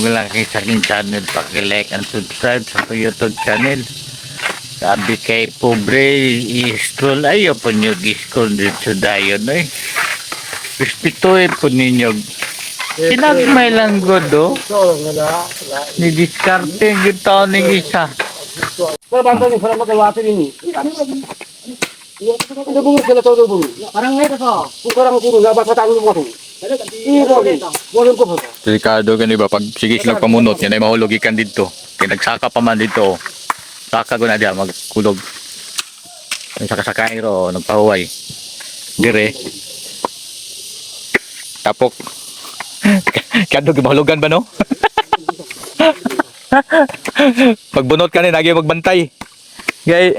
Bago lang kayo sa aking channel, paki-like and subscribe sa aking YouTube channel. Sabi kay pobre i-scroll ayo po nyo i-scroll dito dayon eh. Respetuhin po ninyo. Sinagmay lang god oh. Ni diskarte yung taon ng isa. Pero bantay ni para magawati ini. Ano bung sila todo bung. Parang ngayon ka. Kurang puro na ba patang mo ko. Si Ricardo kan ba pag sige sila pamunot yan ay mahulog ikan dito. Kaya nagsaka pa man dito. Saka ko na diya magkulog. Ay saka-sakay ro nagpahuway. Dire. Tapok. Kadto mahulugan ba no? Pagbunot ka ni nagi magbantay. Gay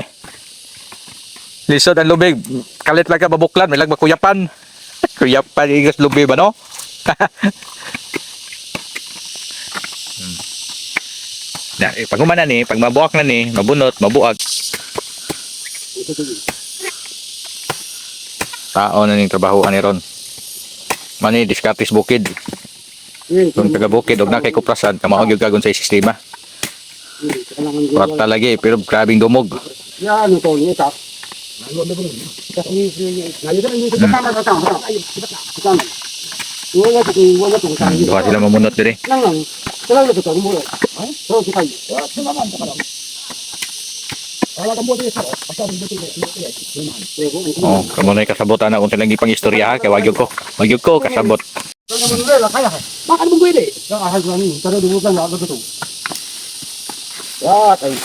lisod ang lubig. Kalit lang ka babuklan, may lag makuyapan. Kuyapan igas lubig ba no? Na, pag umana ni, pag mabuak na ni, mabunot, mabuag. Tao na ning trabahoan ni Ron. Mani diskartis bukid. Kung taga bukid og na kay kuprasan, kamao gyud kagon sa sistema. Kwarta lagi pero grabing dumog. Ya ano to ni tak. Duha sila mamunot dire. Oh, kamo na kasabotan na kung silang gipang istorya kay wagyud ko. Wagyud ko kasabot. Bakit mo pwede? Nakahal ko ni, pero dumutan na ako to. Ya, tay.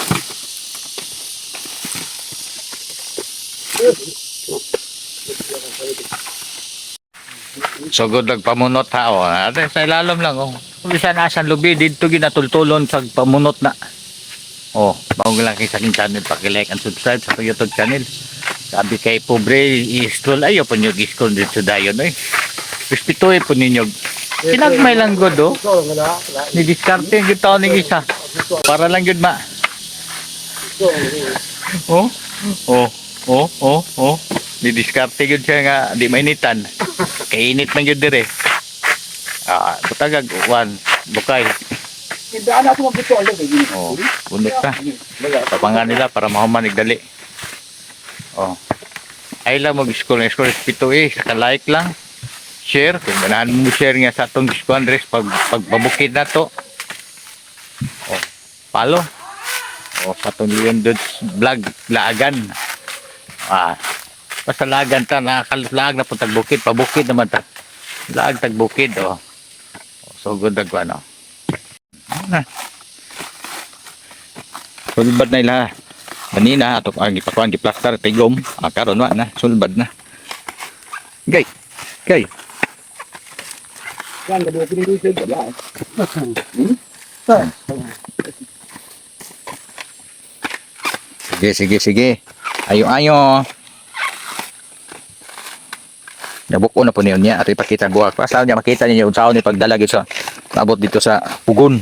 So good nagpamunot ha o. Ate sa ilalom lang oh. Kung isa na asan lubi dito ginatultulon sa pamunot na. Oh, bago lang kayo sa aking channel, paki-like and subscribe sa aking YouTube channel. Sabi kay pobre i-scroll ayo po nyo i-scroll dito dayon eh. Respetuhin po ninyo. Sinagmay lang god oh. Ni diskarte yung taon ng isa. Para lang yun ma. Oh, oh, oh, oh, oh. Ni diskarte yun siya nga di mainitan. Kainit man yun dire. Butagag, bukay. Hindi ana ko magbuto ulit kay Oh, bunot na. Tapangan nila para mahuman igdali. Oh. Ay lang mag-scroll pito eh, saka like lang. Share, kung ganahan mo share nga sa atong Discondres pagbabukid na to. Oh, follow. Oh, sa atong Leon Dudes vlog laagan. Basta laagan ta nakakalag na po tagbukid, pabukid naman ta. Laag tagbukid oh. So good ano. Na. Sulbad na ila. Kanina ato ang gipakuan giplaster tigom. Karon wa na sulbad na. Gay. Gay. Yan gado pinili sa ba. Sige. Ayo. Nabuko na po niya. At ipakita buwak. Pasaw niya makita niya yung sao ni pagdala sa abot dito sa Pugon.